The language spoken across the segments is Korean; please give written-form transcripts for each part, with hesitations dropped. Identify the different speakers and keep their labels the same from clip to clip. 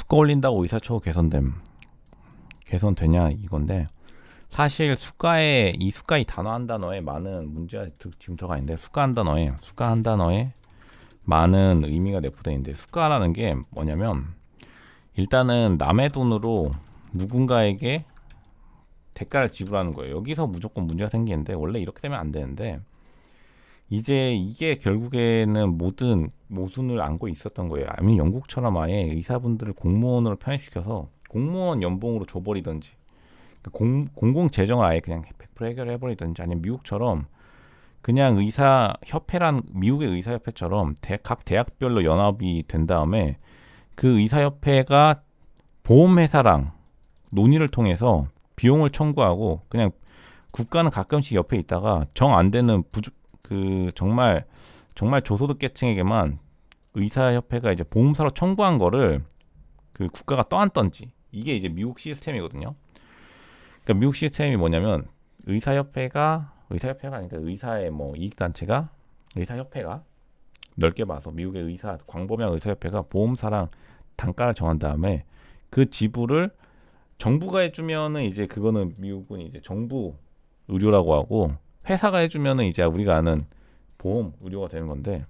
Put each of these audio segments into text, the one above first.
Speaker 1: 수가 올린다고 의사처우 개선되냐 이건데, 사실 이 수가 이 단어 한 단어에 많은 문제가 지금 들어가 있는데, 수가 한 단어에 많은 의미가 내포되어 있는데, 수가라는 게 뭐냐면 일단은 남의 돈으로 누군가에게 대가를 지불하는 거예요. 여기서 무조건 문제가 생기는데, 원래 이렇게 되면 안 되는데, 이제 이게 결국에는 모든 모순을 안고 있었던 거예요. 아니면 영국처럼 아예 의사분들을 공무원으로 편입시켜서 공무원 연봉으로 줘버리든지, 공공 재정을 아예 그냥 100% 해결해버리든지, 아니면 미국처럼 그냥 미국의 의사협회처럼 각 대학별로 연합이 된 다음에 그 의사협회가 보험회사랑 논의를 통해서 비용을 청구하고, 그냥 국가는 가끔씩 옆에 있다가 정 안 되는 정말 저소득 계층에게만 의사협회가 이제 보험사로 청구한 거를 그 국가가 떠안던지, 이게 이제 미국 시스템이거든요. 그러니까 미국 시스템이 뭐냐면, 의사협회가 아니라 의사의 뭐 이익단체가, 의사협회가 넓게 봐서 미국의 광범위한 의사협회가 보험사랑 단가를 정한 다음에 그 지불을 정부가 해주면은 이제 그거는 미국은 이제 정부 의료라고 하고, 회사가 해주면은 이제 우리가 아는 보험 의료가 되는 건데,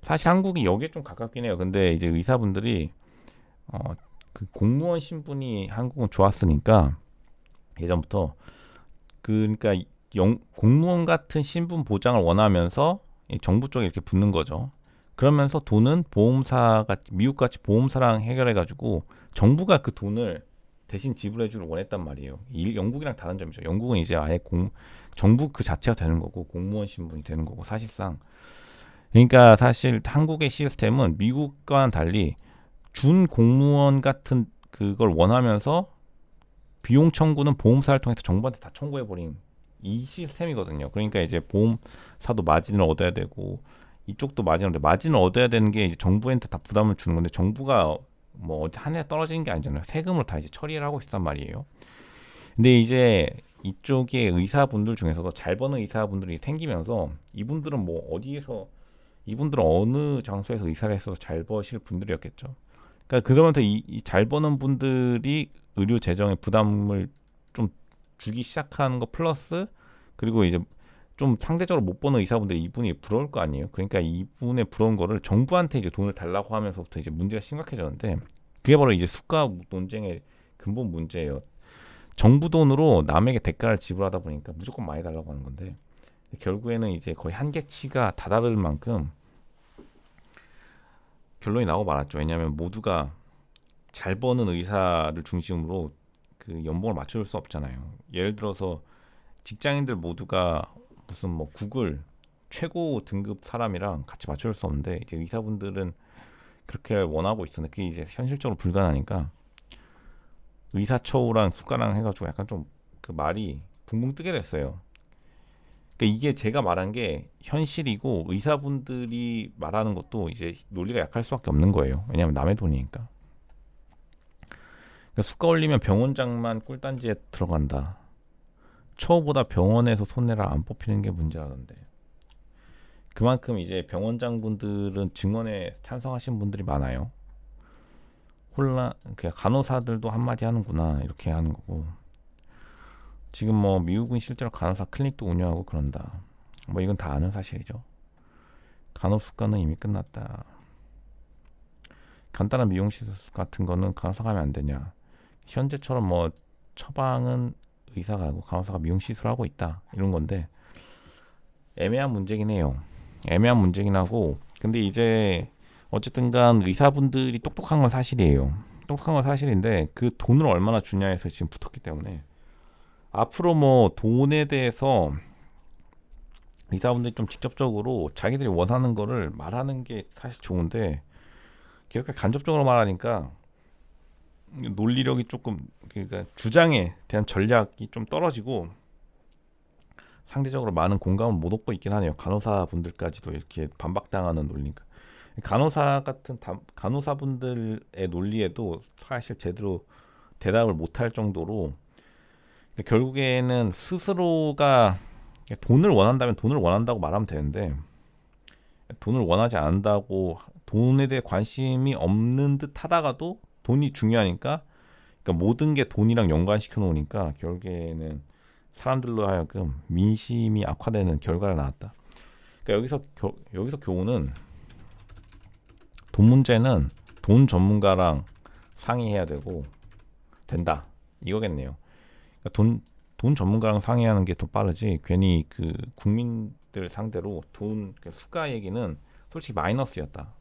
Speaker 1: 사실 한국이 여기에 좀 가깝긴 해요. 근데 이제 의사분들이 그 공무원 신분이 한국은 좋았으니까 예전부터, 그러니까 공무원 같은 신분 보장을 원하면서 정부 쪽에 이렇게 붙는 거죠. 그러면서 돈은 미국같이 보험사랑 해결해가지고 정부가 그 돈을 대신 지불해주길 원했단 말이에요. 영국이랑 다른 점이죠. 영국은 이제 아예 정부 그 자체가 되는 거고, 공무원 신분이 되는 거고, 사실상. 그러니까 사실 한국의 시스템은 미국과는 달리 준 공무원 같은 그걸 원하면서 비용 청구는 보험사를 통해서 정부한테 다 청구해버린 이 시스템이거든요. 그러니까 이제 보험사도 마진을 얻어야 되고, 이쪽도 마진을 얻어야 되는 게 이제 정부한테 다 부담을 주는 건데, 정부가 뭐 한 해 떨어지는 게 아니잖아요. 세금으로 다 이제 처리를 하고 있단 말이에요. 근데 이제 이쪽의 의사분들 중에서도 잘 버는 의사분들이 생기면서, 이분들은 어느 장소에서 의사를 했어도 잘 버실 분들이었겠죠. 그러니까 그러면서 이 잘 버는 분들이 의료 재정에 부담을 좀 주기 시작하는 거 플러스, 그리고 이제 좀 상대적으로 못 버는 의사분들이 이분이 부러울 거 아니에요. 그러니까 이분의 부러운 거를 정부한테 이제 돈을 달라고 하면서부터 이제 문제가 심각해졌는데, 그게 바로 이제 수가 논쟁의 근본 문제예요. 정부 돈으로 남에게 대가를 지불하다 보니까 무조건 많이 달라고 하는 건데, 결국에는 이제 거의 한계치가 다다를 만큼 결론이 나오고 말았죠. 왜냐하면 모두가 잘 버는 의사를 중심으로 그 연봉을 맞춰줄 수 없잖아요. 예를 들어서 직장인들 모두가 무슨 뭐 구글 최고 등급 사람이랑 같이 맞춰줄 수 없는데, 이제 의사분들은 그렇게 원하고 있었는데 그게 이제 현실적으로 불가능하니까 의사처우랑 수가랑 해가지고 약간 좀 그 말이 붕붕 뜨게 됐어요. 그러니까 이게 제가 말한 게 현실이고, 의사분들이 말하는 것도 이제 논리가 약할 수밖에 없는 거예요. 왜냐하면 남의 돈이니까. 그러니까 수가 올리면 병원장만 꿀단지에 들어간다. 처우보다 병원에서 손해라 안 뽑히는 게 문제라던데. 그만큼 이제 병원장분들은 증언에 찬성하신 분들이 많아요. 그냥 간호사들도 한마디 하는구나 이렇게 하는 거고, 지금 뭐 미국은 실제로 간호사 클리닉도 운영하고 그런다. 뭐 이건 다 아는 사실이죠. 간호수가는 이미 끝났다. 간단한 미용실 같은 거는 간호사가 하면 안 되냐. 현재처럼 뭐 처방은 의사가 하고 간호사가 미용시술을 하고 있다 이런 건데, 애매한 문제긴 해요. 애매한 문제긴 하고, 근데 이제 어쨌든 간 의사분들이 똑똑한 건 사실이에요. 똑똑한 건 사실인데, 그 돈을 얼마나 주냐에서 지금 붙었기 때문에, 앞으로 뭐 돈에 대해서 의사분들이 좀 직접적으로 자기들이 원하는 거를 말하는 게 사실 좋은데, 그렇게 간접적으로 말하니까 논리력이 조금, 그러니까 주장에 대한 전략이 좀 떨어지고 상대적으로 많은 공감을 못 얻고 있긴 하네요. 간호사 분들까지도 이렇게 반박당하는 논리가. 간호사분들의 논리에도 사실 제대로 대답을 못할 정도로, 결국에는 스스로가 돈을 원한다면 돈을 원한다고 말하면 되는데, 돈을 원하지 않는다고, 돈에 대해 관심이 없는 듯 하다가도 돈이 중요하니까 그러니까 모든 게 돈이랑 연관시켜 놓으니까 결국에는 사람들로 하여금 민심이 악화되는 결과가 나왔다. 그러니까 여기서 교훈은 돈 문제는 돈 전문가랑 상의해야 되고 된다 이거겠네요. 그러니까 돈 전문가랑 상의하는 게 더 빠르지 괜히 그 국민들 상대로 돈 수가 얘기는 솔직히 마이너스였다.